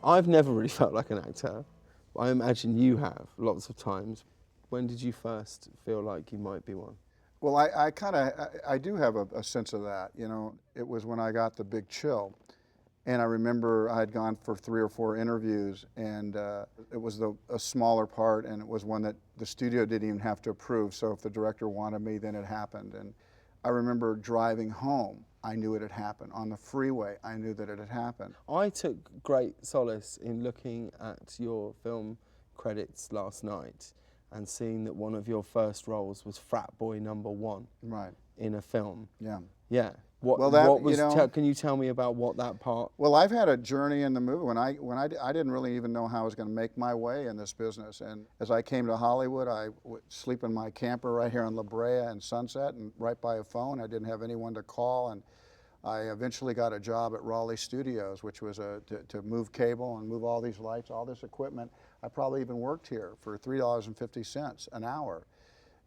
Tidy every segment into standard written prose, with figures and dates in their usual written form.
I've never really felt like an actor. I imagine you have lots of times. When did you first feel like you might be one? Well, I do have a sense of that. You know, it was when I got the big chill. And I remember I had gone for 3 or 4 interviews, and it was a smaller part, and it was one that the studio didn't even have to approve. So if the director wanted me, then it happened. And I remember driving home, I knew it had happened. On the freeway, I knew that it had happened. I took great solace in looking at your film credits last night and seeing that one of your first roles was frat boy number 1 Right. in a film. Yeah. Yeah. What was? Can you tell me about what that part? Well, I've had a journey in the movie I didn't really even know how I was going to make my way in this business. And as I came to Hollywood, I would sleep in my camper right here on La Brea and Sunset, and right by a phone. I didn't have anyone to call, and I eventually got a job at Raleigh Studios, which was to move cable and move all these lights, all this equipment. I probably even worked here for $3.50 an hour.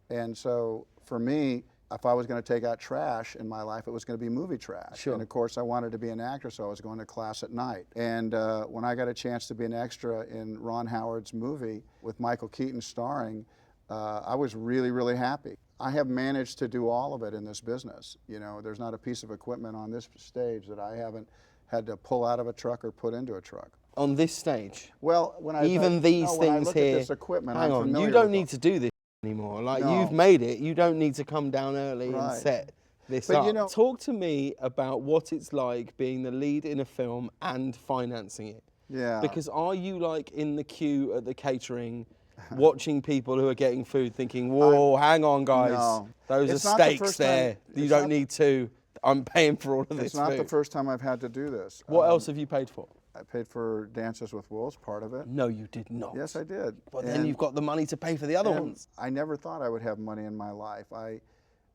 And so for me, if I was going to take out trash in my life, it was going to be movie trash. Sure. And of course, I wanted to be an actor, so I was going to class at night. And when I got a chance to be an extra in Ron Howard's movie with Michael Keaton starring, I was really, really happy. I have managed to do all of it in this business. You know, there's not a piece of equipment on this stage that I haven't had to pull out of a truck or put into a truck. On this stage? Well, when I things when I look here. at this equipment, Hang I'm on, familiar you don't with need to do this anymore. Like, No. you've made it. You don't need to come down early and Right. set this But up. you know- Talk to me about what it's like being the lead in a film and financing it. Yeah. Because are you like in the queue at the catering, watching people who are getting food, thinking, "Whoa, hang on, guys, No. those It's are not the steaks first there. time- You it's don't not- need to. I'm paying for all of this It's not food." the first time I've had to do this. What else have you paid for? I paid for Dances with Wolves, part of it. No, you did not. Yes, I did. But then you've got the money to pay for the other and ones. I never thought I would have money in my life. I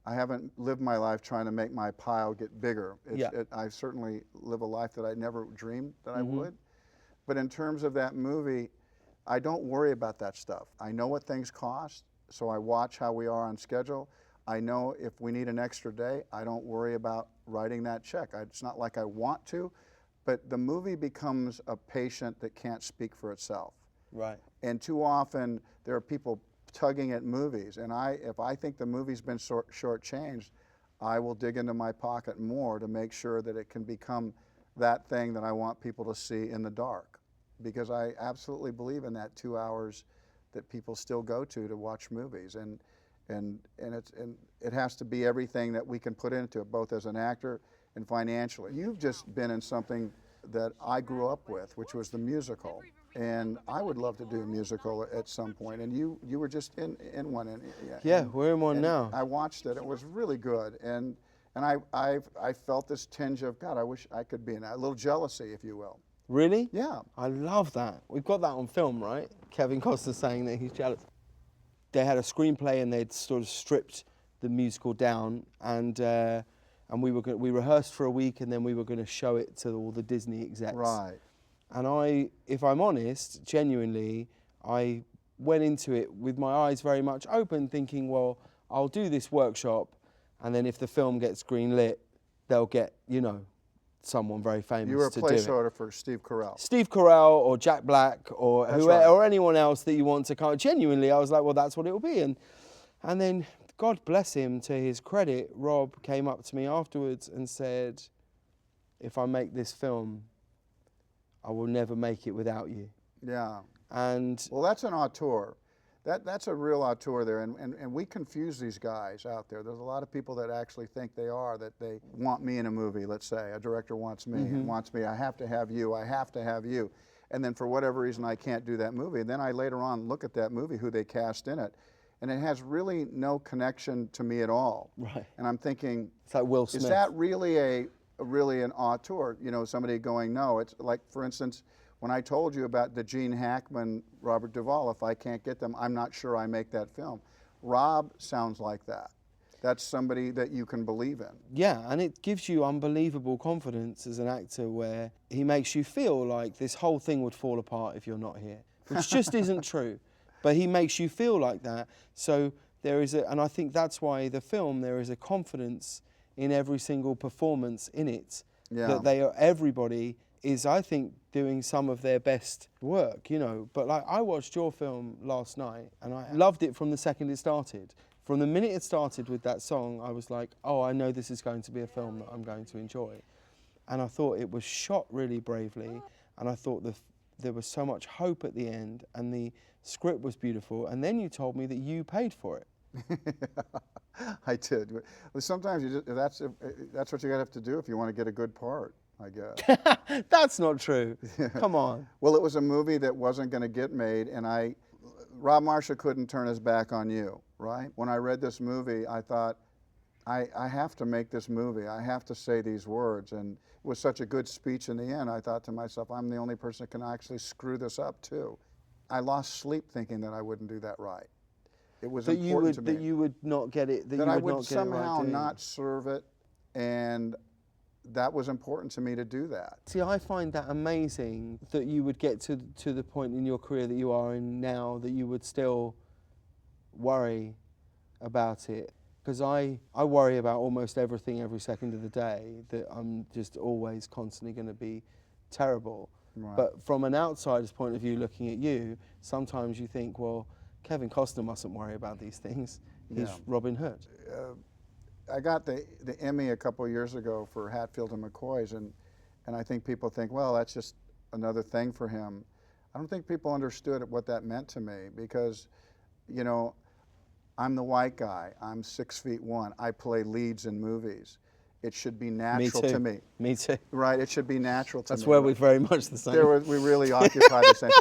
haven't lived my life trying to make my pile get bigger. I certainly live a life that I never dreamed that I would. But in terms of that movie, I don't worry about that stuff. I know what things cost, so I watch how we are on schedule. I know if we need an extra day, I don't worry about writing that check. It's not like I want to, but the movie becomes a patient that can't speak for itself. Right. And too often there are people tugging at movies, and if I think the movie's been shortchanged, I will dig into my pocket more to make sure that it can become that thing that I want people to see in the dark, because I absolutely believe in that 2 hours that people still go to watch movies, and it has to be everything that we can put into it, both as an actor and financially. You've just been in something that I grew up with, which was the musical, and I would love to do a musical at some point. And you were just in one. We're in one now. I watched it. It was really good, and I felt this tinge of, God, I wish I could be in that. A little jealousy, if you will. Really? Yeah. I love that. We've got that on film, right? Kevin Costner saying that he's jealous. They had a screenplay and they'd sort of stripped the musical down, and we rehearsed for a week, and then we were going to show it to all the Disney execs. Right. And if I'm honest, genuinely, I went into it with my eyes very much open, thinking, well, I'll do this workshop, and then if the film gets greenlit, they'll get, someone very famous You were a to do it. placeholder for Steve Carell. Steve Carell or Jack Black or That's whoever, right. or anyone else that you want to come. Genuinely, I was like, well, that's what it will be. And then, God bless him, to his credit, Rob came up to me afterwards and said, if I make this film, I will never make it without you. Yeah. And Well, that's an auteur. That's a real auteur there, and we confuse these guys out there. There's a lot of people that actually think they are, that they want me in a movie, let's say. A director wants me and wants me, I have to have you, I have to have you. And then for whatever reason, I can't do that movie. And then I later on look at that movie, who they cast in it, and it has really no connection to me at all. Right. And I'm thinking, it's like Will Smith. is that really really an auteur? Somebody going, no. It's like, for instance, when I told you about the Gene Hackman, Robert Duvall, if I can't get them, I'm not sure I make that film. Rob sounds like that. That's somebody that you can believe in. Yeah, and it gives you unbelievable confidence as an actor, where he makes you feel like this whole thing would fall apart if you're not here, which just isn't true. But he makes you feel like that. So there is and I think that's why the film, there is a confidence in every single performance in it, Yeah. that everybody is, I think, doing some of their best work, you know. But like, I watched your film last night and I loved it from the second it started. From the minute it started with that song, I was like, oh, I know this is going to be a film that I'm going to enjoy. And I thought it was shot really bravely, and I thought there was so much hope at the end, and the script was beautiful. And then you told me that you paid for it. I did. Well, sometimes that's what you have to do if you want to get a good part, I guess. That's not true. Come on. Well, it was a movie that wasn't going to get made, and Rob Marshall couldn't turn his back on you, right? When I read this movie, I thought, I have to make this movie. I have to say these words. And it was such a good speech in the end, I thought to myself, I'm the only person that can actually screw this up, too. I lost sleep thinking that I wouldn't do that right. It was important to me. That you would not get it, that I would somehow not serve it, and that was important to me to do that. See, I find that amazing that you would get to the point in your career that you are in now that you would still worry about it. Because I worry about almost everything every second of the day, that I'm just always constantly going to be terrible. Right. But from an outsider's point of view looking at you, sometimes you think, well, Kevin Costner mustn't worry about these things. He's Robin Hood. I got the Emmy a couple of years ago for Hatfield and McCoy's, and I think people think, well, that's just another thing for him. I don't think people understood what that meant to me, because, you know, I'm the white guy. I'm 6'1". I play leads in movies. It should be natural to me. Me too. Right, it should be natural to me. That's where we're very much the same. We really occupy the same.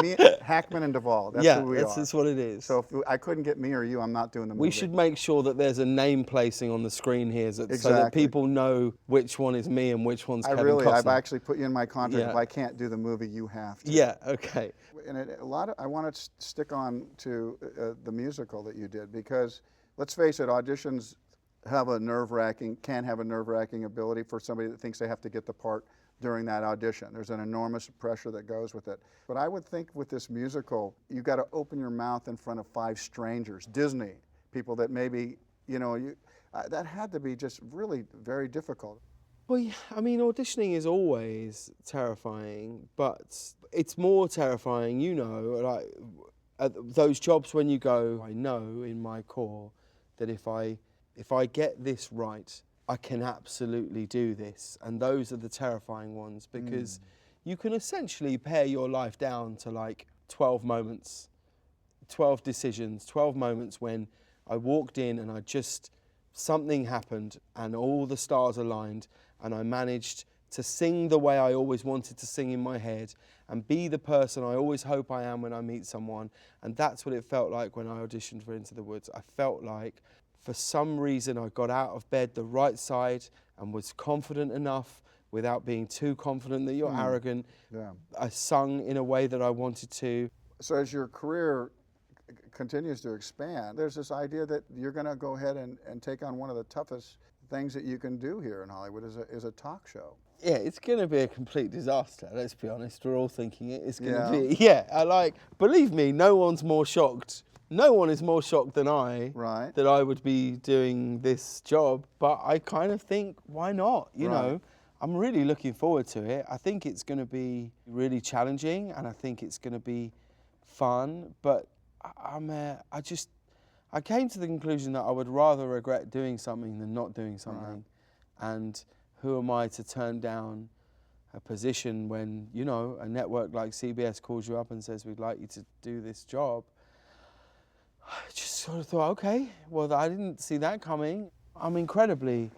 Me, Hackman and Duvall, that's who we are. That's what it is. So if I couldn't get me or you, I'm not doing the movie. We should make sure that there's a name placing on the screen here so that people know which one is me and which one's Kevin Costner. I've actually put you in my contract. If I can't do the movie, you have to. Yeah, okay. And I want to stick on to the musical that you did, because let's face it, auditions can have a nerve-wracking ability for somebody that thinks they have to get the part during that audition. There's an enormous pressure that goes with it. But I would think with this musical, you got to open your mouth in front of 5 strangers, Disney, people that maybe, you know, that had to be just really very difficult. Well, yeah, I mean, auditioning is always terrifying, but it's more terrifying, you know, like those jobs when you go, I know in my core that if I get this right, I can absolutely do this. And those are the terrifying ones, because you can essentially pare your life down to like 12 moments, 12 decisions, 12 moments when I walked in and something happened and all the stars aligned and I managed to sing the way I always wanted to sing in my head and be the person I always hope I am when I meet someone. And that's what it felt like when I auditioned for Into the Woods. I felt like for some reason I got out of bed the right side and was confident enough without being too confident that you're arrogant. Yeah. I sung in a way that I wanted to. So as your career continues to expand, there's this idea that you're going to go ahead and take on one of the toughest things that you can do here in Hollywood is a talk show. Yeah, it's going to be a complete disaster, let's be honest. We're all thinking it. It's going to be, believe me, no one's more shocked. No one is more shocked than I that I would be doing this job, but I kind of think, why not? You know, I'm really looking forward to it. I think it's going to be really challenging, and I think it's going to be fun, but I came to the conclusion that I would rather regret doing something than not doing something. And who am I to turn down a position when, you know, a network like CBS calls you up and says, we'd like you to do this job? I just sort of thought, okay, well, I didn't see that coming. I'm incredibly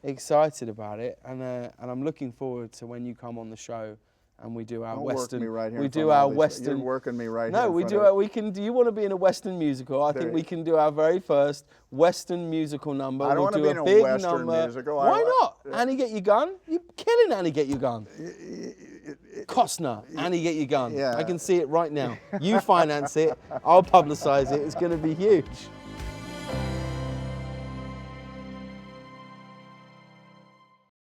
excited about it, and I'm looking forward to when you come on the show and we do our Western. Work me right here. We do our Western. You're working me right here. No, we do. We can. Do you want to be in a Western musical? I think we can do our very first Western musical number. I don't want to be in a Western musical. Why not? Annie, Get Your Gun. You're killing Annie, Get Your Gun. Costner, Annie, Get Your Gun. Yeah. I can see it right now. You finance it. I'll publicise it. It's going to be huge.